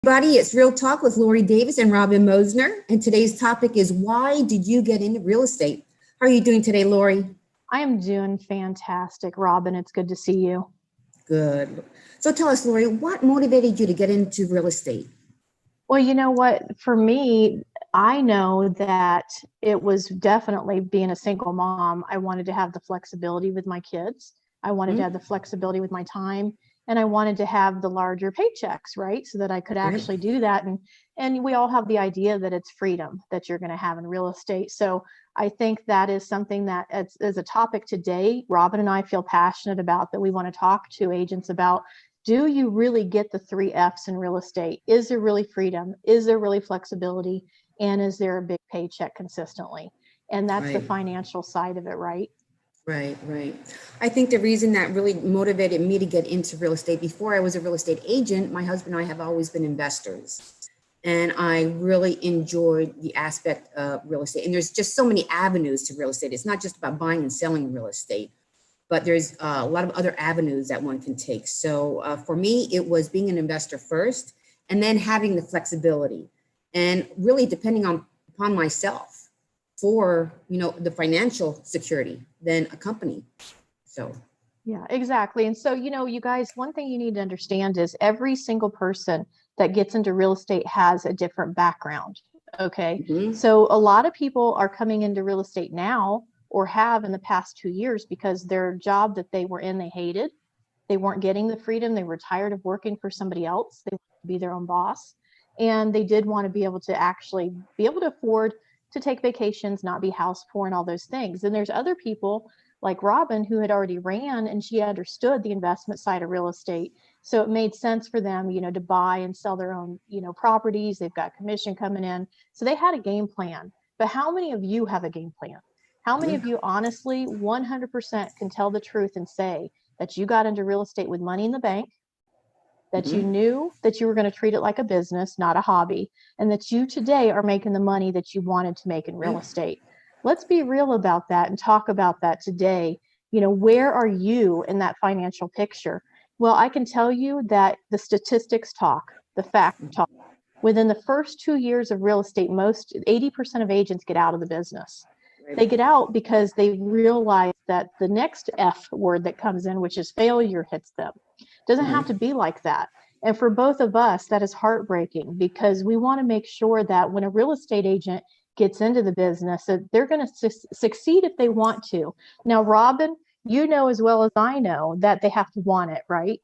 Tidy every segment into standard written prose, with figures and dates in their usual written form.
Everybody, it's Real Talk with Lori Davis and Robin Mosner. And today's topic is, why did you get into real estate? How are you doing today, Lori? I am doing fantastic, Robin. It's good to see you. Good. So tell us, Lori, what motivated you to get into real estate? Well, you know what? For me, I know that it was definitely being a single mom. I wanted to have the flexibility with my kids. I wanted to have the flexibility with my time, and I wanted to have the larger paychecks, right? So that I could Right. actually do that. And we all have the idea that it's freedom that you're going to have in real estate. So I think that is something that is a topic today. Robin and I feel passionate about, that we want to talk to agents about. Do you really get the 3 F's in real estate? Is there really freedom? Is there really flexibility? And is there a big paycheck consistently? And that's the Right. financial side of it, right? Right. I think the reason that really motivated me to get into real estate, before I was a real estate agent, my husband and I have always been investors. And I really enjoyed the aspect of real estate. And there's just so many avenues to real estate. It's not just about buying and selling real estate, but there's a lot of other avenues that one can take. So for me, it was being an investor first, and then having the flexibility, and really depending upon myself for the financial security than a company. So Yeah, exactly. And so, you guys, one thing you need to understand is every single person that gets into real estate has a different background. Okay. mhm, So, a lot of people are coming into real estate now, or have in the past 2 years, because their job that they were in, they hated. They weren't getting the freedom. They were tired of working for somebody else. They wanted to be their own boss. And they did want to be able to actually be able to afford to take vacations, not be house poor, and all those things. And there's other people like Robin, who had already ran, and she understood the investment side of real estate. So it made sense for them, to buy and sell their own, properties. They've got commission coming in. So they had a game plan. But how many of you have a game plan? How many yeah, of you honestly 100% can tell the truth and say that you got into real estate with money in the bank, that you mhm, knew that you were going to treat it like a business, not a hobby, and that you today are making the money that you wanted to make in real right. estate? Let's be real about that and talk about that today. Where are you in that financial picture? Well, I can tell you that the statistics talk, the facts talk. Within the first 2 years of real estate, most 80% of agents get out of the business. Right. They get out because they realize that the next F word that comes in, which is failure, hits them. It doesn't have Mhm. to be like that. And for both of us, that is heartbreaking, because we want to make sure that when a real estate agent gets into the business, that they're going to succeed if they want to. Now, Robin, you know as well as I know that they have to want it, right?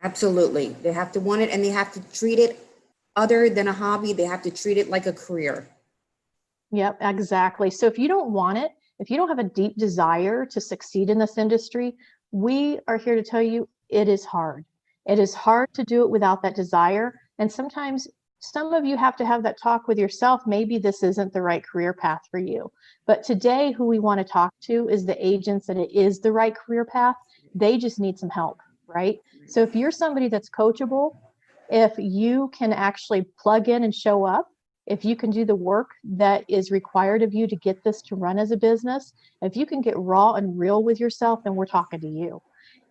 Absolutely. They have to want it, and they have to treat it other than a hobby. They have to treat it like a career. Yep, exactly. So if you don't want it, if you don't have a deep desire to succeed in this industry, we are here to tell you it is hard. It is hard to do it without that desire. And sometimes some of you have to have that talk with yourself. Maybe this isn't the right career path for you. But today, who we want to talk to is the agents that it is the right career path. They just need some help, right? So if you're somebody that's coachable, if you can actually plug in and show up, if you can do the work that is required of you to get this to run as a business, if you can get raw and real with yourself, then we're talking to you.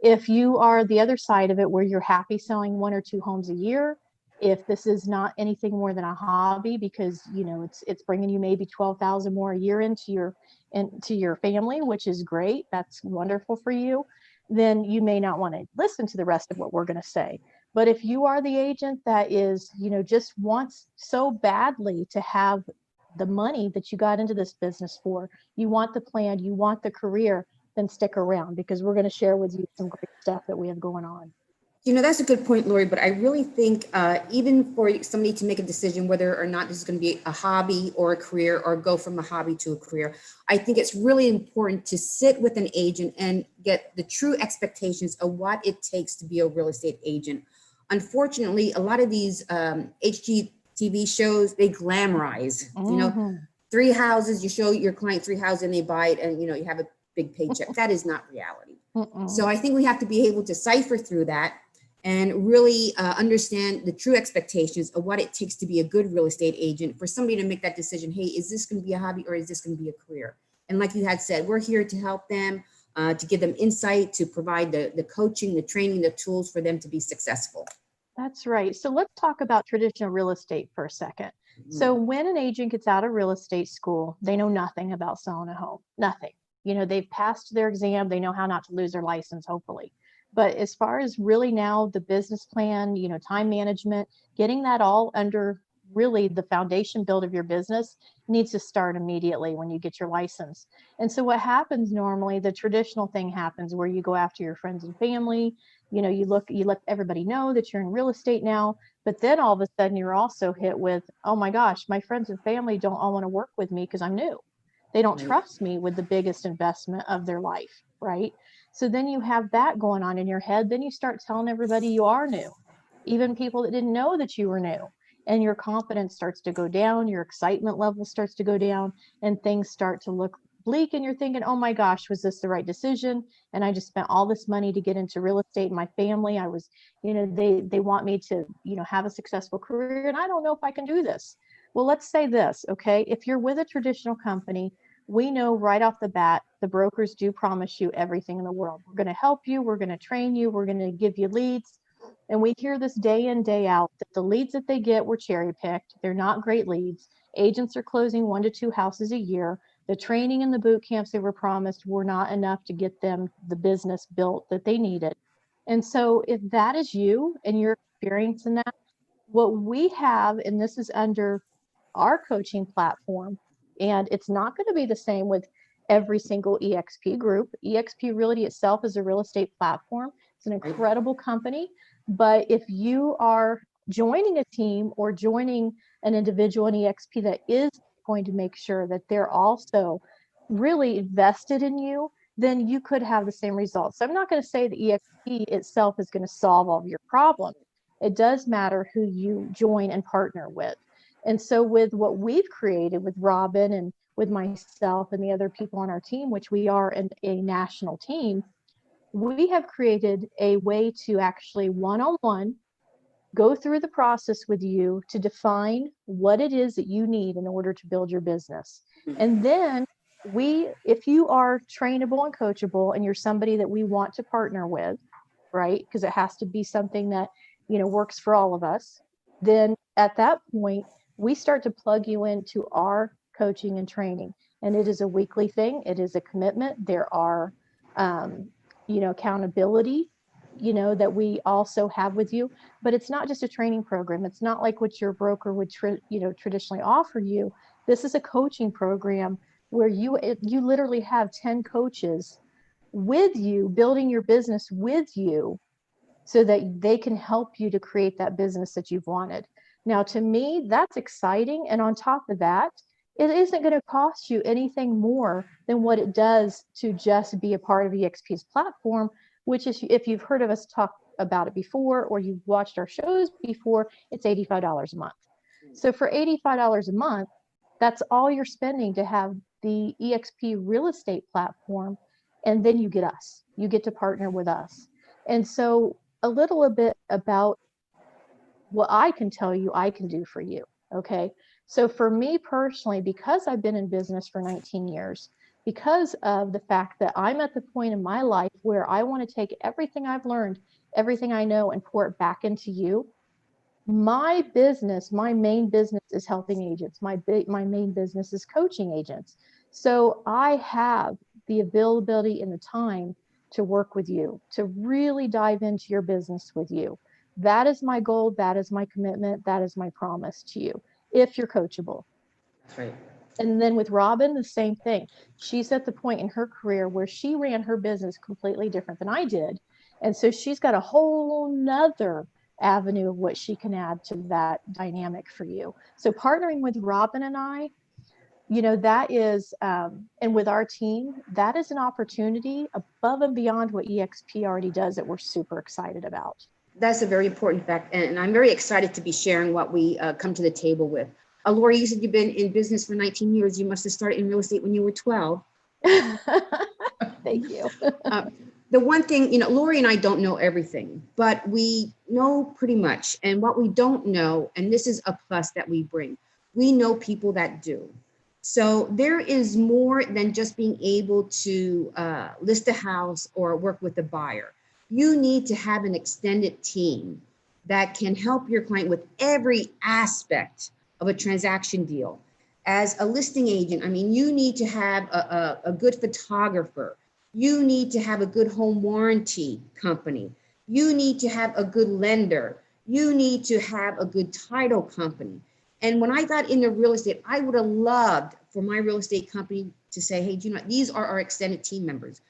If you are the other side of it, where you're happy selling 1 or 2 homes a year, if this is not anything more than a hobby, because it's bringing you maybe 12,000 more a year into your family, which is great, that's wonderful for you, then you may not want to listen to the rest of what we're going to say. But if you are the agent that is, just wants so badly to have the money that you got into this business for, you want the plan, you want the career, then stick around, because we're going to share with you some great stuff that we have going on. That's a good point, Lori, but I really think even for somebody to make a decision whether or not this is going to be a hobby or a career, or go from a hobby to a career, I think it's really important to sit with an agent and get the true expectations of what it takes to be a real estate agent. Unfortunately, a lot of these HGTV shows, they glamorize, Mm-hmm. 3 houses, you show your client 3 houses and they buy it, and you have a big paycheck. That is not reality. Mm-mm. So I think we have to be able to cipher through that and really understand the true expectations of what it takes to be a good real estate agent, for somebody to make that decision. Hey, is this going to be a hobby, or is this going to be a career? And like you had said, we're here to help them, to give them insight, to provide the coaching, the training, the tools for them to be successful. That's right. So let's talk about traditional real estate for a second. So when an agent gets out of real estate school, they know nothing about selling a home, nothing. You know, they've passed their exam, they know how not to lose their license, hopefully. But as far as really now the business plan, you know, time management, getting that all under really the foundation build of your business needs to start immediately when you get your license. And so what happens normally, the traditional thing happens where you go after your friends and family, you know, you let everybody know that you're in real estate now, but then all of a sudden you're also hit with, oh my gosh, my friends and family don't all want to work with me because I'm new. They don't Right. trust me with the biggest investment of their life, right? So then you have that going on in your head. Then you start telling everybody you are new, even people that didn't know that you were new. And your confidence starts to go down, your excitement level starts to go down, and things start to look bleak. And you're thinking, oh my gosh, was this the right decision? And I just spent all this money to get into real estate in my family. I was, you know, they want me to, you know, have a successful career, and I don't know if I can do this. Well, let's say this, okay? If you're with a traditional company, we know right off the bat, the brokers do promise you everything in the world. We're going to help you, we're going to train you, we're going to give you leads. And we hear this day in, day out that the leads that they get were cherry picked. They're not great leads. Agents are closing 1 to 2 houses a year. The training and the boot camps they were promised were not enough to get them the business built that they needed. And so if that is you and you're experiencing that, what we have, and this is under our coaching platform, and it's not going to be the same with every single EXP group. EXP Realty itself is a real estate platform. It's an Right. incredible company. But if you are joining a team or joining an individual in EXP that is going to make sure that they're also really invested in you, then you could have the same results. So I'm not going to say the EXP itself is going to solve all of your problems. It does matter who you join and partner with. And so with what we've created with Robin and with myself and the other people on our team, which we are a national team, we have created a way to actually one-on-one go through the process with you to define what it is that you need in order to build your business. And then if you are trainable and coachable and you're somebody that we want to partner with, right? Because it has to be something that, you know, works for all of us. Then at that point, we start to plug you into our coaching and training. And it is a weekly thing. It is a commitment. There are, you know, accountability, you know, that we also have with you, but it's not just a training program. It's not like what your broker would, you know, traditionally offer you. This is a coaching program where you literally have 10 coaches with you, building your business with you so that they can help you to create that business that you've wanted. Now, to me, that's exciting. And on top of that, it isn't going to cost you anything more than what it does to just be a part of EXP's platform, which is, if you've heard of us talk about it before or you've watched our shows before, it's $85 a month. So for $85 a month, that's all you're spending to have the EXP real estate platform. And then you get us, you get to partner with us. And so a little bit about what I can tell you I can do for you. Okay. So for me personally, because I've been in business for 19 years, because of the fact that I'm at the point in my life where I want to take everything I've learned, everything I know, and pour it back into you. My business, my main business is helping agents. My main business is coaching agents. So I have the availability and the time to work with you, to really dive into your business with you. That is my goal. That is my commitment. That is my promise to you, if you're coachable. That's right. And then with Robin, the same thing. She's at the point in her career where she ran her business completely different than I did. And so she's got a whole nother avenue of what she can add to that dynamic for you. So partnering with Robin and I, you know, that is, and with our team, that is an opportunity above and beyond what EXP already does that we're super excited about. That's a very important fact. And I'm very excited to be sharing what we come to the table with. Lori, you said you've been in business for 19 years. You must have started in real estate when you were 12. Thank you. The one thing, you know, Lori and I don't know everything, but we know pretty much. And what we don't know, and this is a plus that we bring, we know people that do. So there is more than just being able to list a house or work with a buyer. You need to have an extended team that can help your client with every aspect of a transaction deal. As a listing agent, I mean, you need to have a good photographer. You need to have a good home warranty company. You need to have a good lender. You need to have a good title company. And when I got into real estate, I would have loved for my real estate company to say, hey, do you know, these are our extended team members.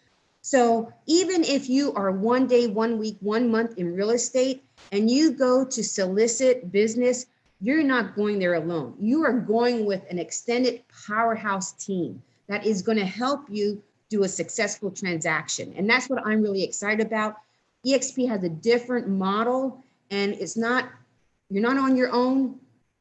So even if you are 1 day, 1 week, 1 month in real estate and you go to solicit business, you're not going there alone. You are going with an extended powerhouse team that is going to help you do a successful transaction. And that's what I'm really excited about. EXP has a different model, and it's not, you're not on your own.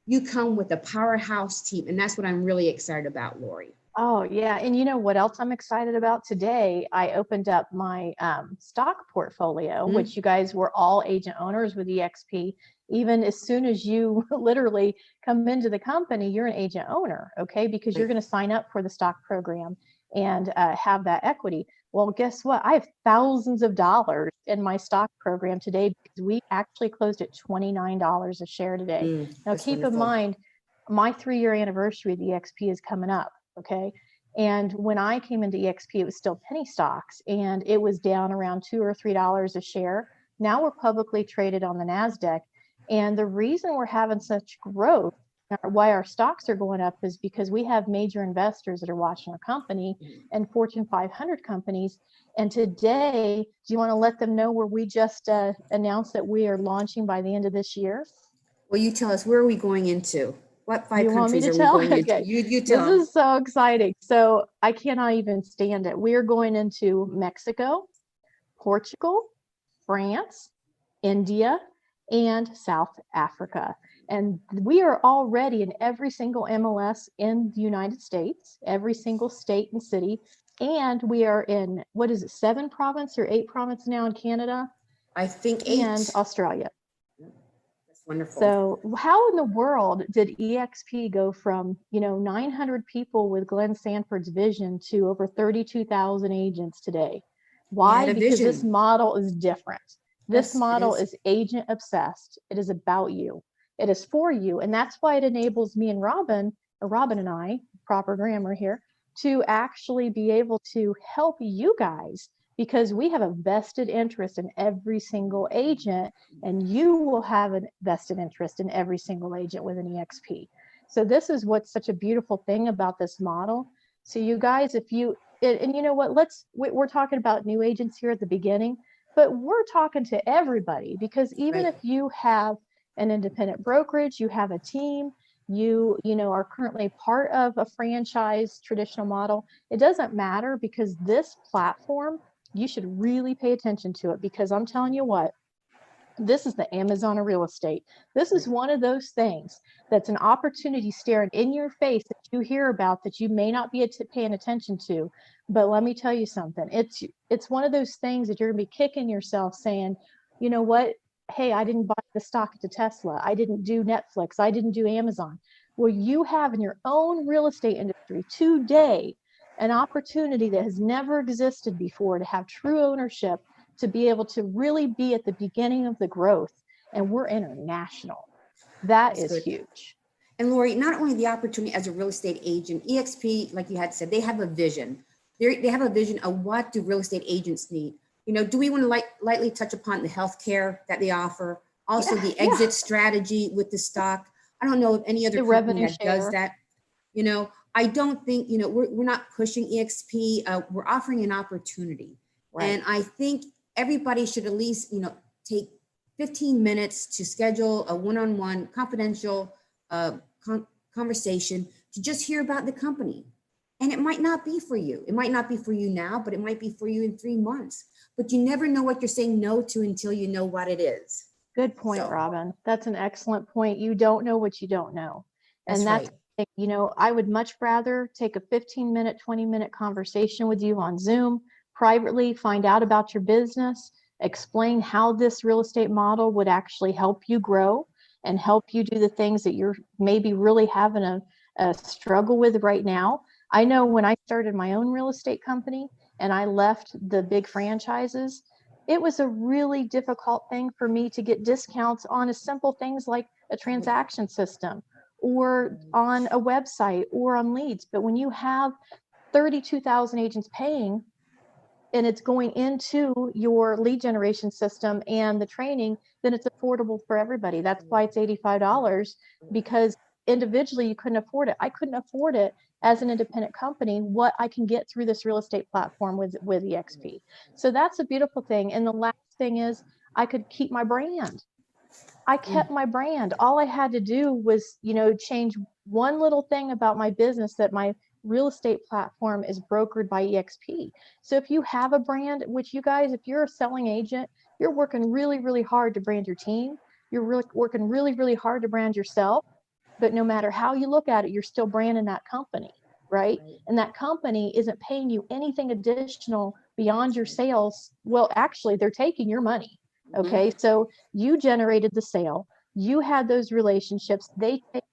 You come with a powerhouse team. And that's what I'm really excited about, Lori. Oh, yeah. And you know what else I'm excited about today? I opened up my stock portfolio, which you guys were all agent owners with EXP. Even as soon as you literally come into the company, you're an agent owner, okay? Because you're going to sign up for the stock program and have that equity. Well, guess what? I have thousands of dollars in my stock program today because we actually closed at $29 a share today. Now, keep in mind, my 3-year anniversary of EXP is coming up. Okay. And when I came into EXP, it was still penny stocks and it was down around $2 or $3 a share. Now we're publicly traded on the NASDAQ. And the reason we're having such growth, why our stocks are going up, is because we have major investors that are watching our company and Fortune 500 companies. And today, do you want to let them know where we just announced that we are launching by the end of this year? Well, you tell us, where are we going into? What 5 You want me countries to are we tell? going into? Okay. You tell. This is so exciting. So I cannot even stand it. We are going into Mexico, Portugal, France, India, and South Africa. And we are already in every single MLS in the United States, every single state and city. And we are in, what is it, 7 province or 8 province now in Canada? I think 8. And Australia. Wonderful. So how in the world did EXP go from, 900 people with Glenn Sanford's vision to over 32,000 agents today? Why? Because this model is different. This model is agent obsessed. It is about you. It is for you. And that's why it enables me and Robin, or Robin and I, proper grammar here, to actually be able to help you guys, because we have a vested interest in every single agent, and you will have a vested interest in every single agent with an EXP. So this is what's such a beautiful thing about this model. So you guys, if you, and you know what, we're talking about new agents here at the beginning, but we're talking to everybody, because even if you have an independent brokerage, you have a team, you are currently part of a franchise traditional model, it doesn't matter, because this platform, you should really pay attention to it, because I'm telling you what, this is the Amazon of real estate. This is one of those things that's an opportunity staring in your face that you hear about that you may not be paying attention to. But let me tell you something. It's one of those things that you're going to be kicking yourself saying, you know what? Hey, I didn't buy the stock to Tesla. I didn't do Netflix. I didn't do Amazon. Well, you have in your own real estate industry today an opportunity that has never existed before to have true ownership, to be able to really be at the beginning of the growth. And we're international. That is huge. And Lori, not only the opportunity as a real estate agent, EXP, like you had said, they have a vision. They have a vision of what do real estate agents need. Do we want to lightly touch upon the healthcare that they offer? Also, the exit strategy with the stock. I don't know if any other company that does that. I don't think, we're not pushing EXP. We're offering an opportunity. Right. And I think everybody should at least, take 15 minutes to schedule a one-on-one confidential conversation to just hear about the company. And it might not be for you. It might not be for you now, but it might be for you in 3 months. But you never know what you're saying no to until you know what it is. Good point, Robin. That's an excellent point. You don't know what you don't know. And that's right. I would much rather take a 15-minute, 20-minute conversation with you on Zoom, privately, find out about your business, explain how this real estate model would actually help you grow and help you do the things that you're maybe really having a struggle with right now. I know when I started my own real estate company and I left the big franchises, It was a really difficult thing for me to get discounts on as simple things like a transaction system or on a website or on leads. But when you have 32,000 agents paying and it's going into your lead generation system and the training, then it's affordable for everybody. That's why it's $85, because individually you couldn't afford it. I couldn't afford it as an independent company, what I can get through this real estate platform with EXP. So that's a beautiful thing. And the last thing is I could keep my brand. I kept my brand. All I had to do was, change one little thing about my business, that my real estate platform is brokered by EXP. So if you have a brand, which you guys, if you're a selling agent, you're working really, really hard to brand your team. You're really working really, really hard to brand yourself. But no matter how you look at it, you're still branding that company, right? And that company isn't paying you anything additional beyond your sales. Well, actually, they're taking your money. Okay. So you generated the sale, you had those relationships, they take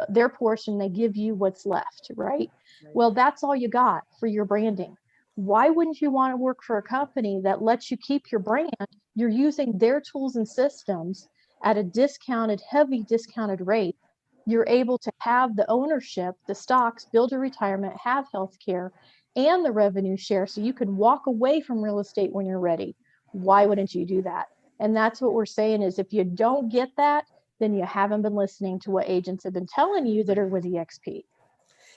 their portion, they give you what's left, right? Well, that's all you got for your branding. Why wouldn't you want to work for a company that lets you keep your brand? You're using their tools and systems at a discounted, heavy discounted rate. You're able to have the ownership, the stocks, build a retirement, have health care, and the revenue share, so you can walk away from real estate when you're ready. Why wouldn't you do that? And that's what we're saying is, if you don't get that, then you haven't been listening to what agents have been telling you that are with EXP.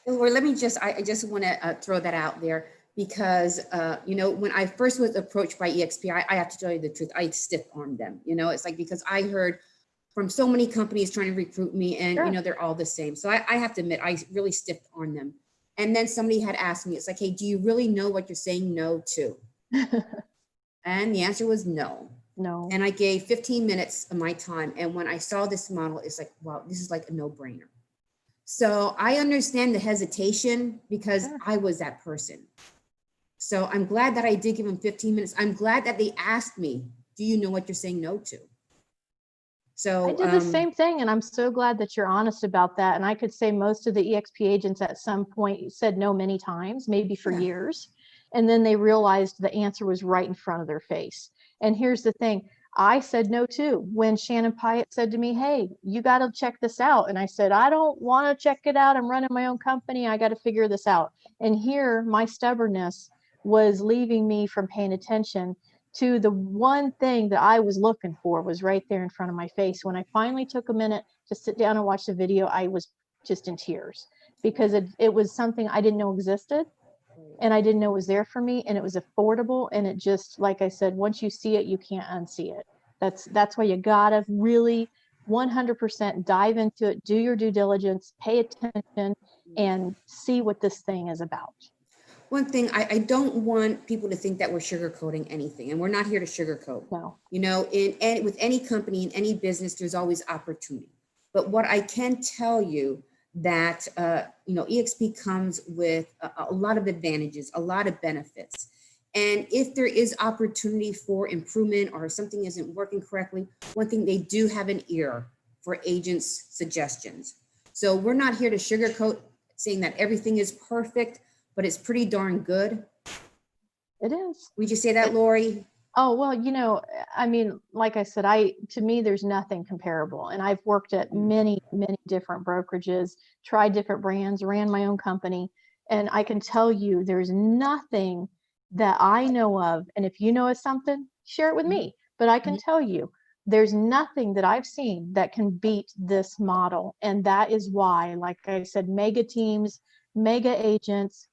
Or let me just, I just want to throw that out there because, when I first was approached by EXP, I have to tell you the truth, I stiff armed them. It's like, because I heard from so many companies trying to recruit me and, Sure. they're all the same. So I have to admit, I really stiffed on them. And then somebody had asked me, it's like, hey, do you really know what you're saying no to? And the answer was no. No. And I gave 15 minutes of my time. And when I saw this model, it's like, wow, this is like a no brainer. So I understand the hesitation because Sure. I was that person. So I'm glad that I did give them 15 minutes. I'm glad that they asked me, do you know what you're saying no to? I So did the same thing, and I'm so glad that you're honest about that. And I could say most of the EXP agents at some point said no many times, maybe for yeah. years. And then they realized the answer was right in front of their face. And here's the thing, I said no too. When Shannon Pyatt said to me, hey, you got to check this out. And I said, I don't want to check it out. I'm running my own company. I got to figure this out. And here, my stubbornness was leaving me from paying attention to the one thing that I was looking for was right there in front of my face. When I finally took a minute to sit down and watch the video, I was just in tears because it was something I didn't know existed, and I didn't know was there for me, and it was affordable, and it just, like I said, once you see it, you can't unsee it. That's why you gotta really 100% dive into it, do your due diligence, pay attention, and see what this thing is about. One thing, I don't want people to think that we're sugarcoating anything, and we're not here to sugarcoat. No. With any company, in any business, there's always opportunity. But what I can tell you that, EXP comes with a lot of advantages, a lot of benefits. And if there is opportunity for improvement or something isn't working correctly, one thing, they do have an ear for agents' suggestions. So we're not here to sugarcoat saying that everything is perfect, but it's pretty darn good. It is. Would you say that, Lori? Oh, well, I mean, like I said, to me, there's nothing comparable. And I've worked at many, many different brokerages, tried different brands, ran my own company. And I can tell you there's nothing that I know of. And if you know of something, share it with me. But I can tell you there's nothing that I've seen that can beat this model. And that is why, like I said, mega teams, mega agents,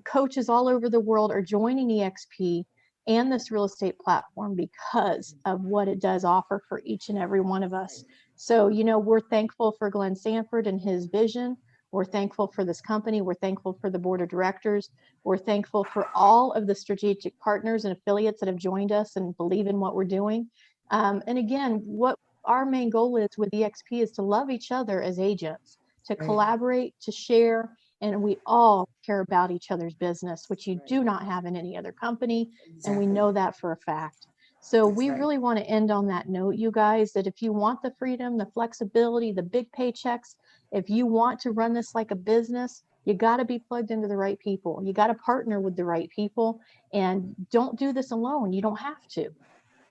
coaches all over the world are joining EXP and this real estate platform because of what it does offer for each and every one of us. So, we're thankful for Glenn Sanford and his vision. We're thankful for this company. We're thankful for the board of directors. We're thankful for all of the strategic partners and affiliates that have joined us and believe in what we're doing. And again, what our main goal is with EXP is to love each other as agents, to collaborate, to share, and we all care about each other's business, which you do not have in any other company. And we know that for a fact. So we really want to end on that note, you guys, that if you want the freedom, the flexibility, the big paychecks, if you want to run this like a business, You got to be plugged into the right people. You got to partner with the right people, and don't do this alone. You don't have to.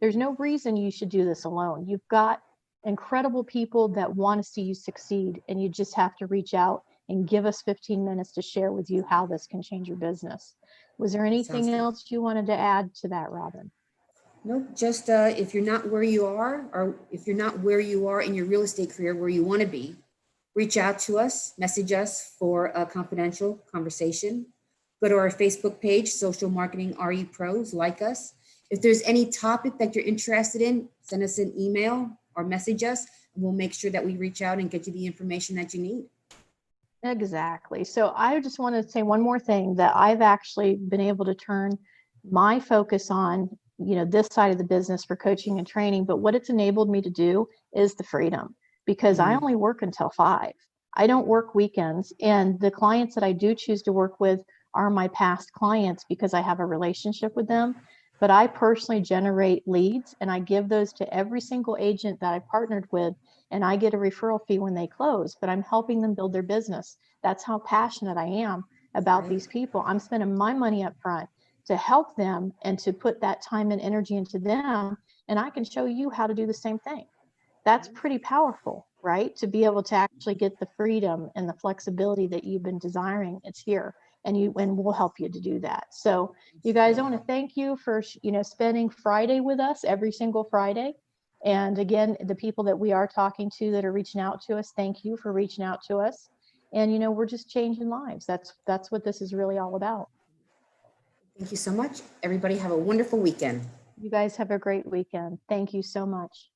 There's no reason you should do this alone. You've got incredible people that want to see you succeed, and you just have to reach out and give us 15 minutes to share with you how this can change your business. Was there Sounds anything good. else you wanted to add to that, Robin? Nope, just if you're not where you are, or if you're not where you are in your real estate career where you want to be, reach out to us, message us for a confidential conversation. Go to our Facebook page, Social Marketing RE Pros, like us. If there's any topic that you're interested in, send us an email or message us, and we'll make sure that we reach out and get you the information that you need. Exactly. So I just want to say one more thing, that I've actually been able to turn my focus on, this side of the business for coaching and training. But what it's enabled me to do is the freedom, because I only work until 5. I don't work weekends. And the clients that I do choose to work with are my past clients because I have a relationship with them. But I personally generate leads, and I give those to every single agent that I partnered with, and I get a referral fee when they close, but I'm helping them build their business. That's how passionate I am about Right. these people. I'm spending my money up front to help them and to put that time and energy into them. And I can show you how to do the same thing. That's pretty powerful, right? To be able to actually get the freedom and the flexibility that you've been desiring. It's here, and we'll help you to do that. So you guys, I want to thank you for, spending Friday with us every single Friday. And again, the people that we are talking to that are reaching out to us, thank you for reaching out to us. And, we're just changing lives. That's what this is really all about. Thank you so much. Everybody have a wonderful weekend. You guys have a great weekend. Thank you so much.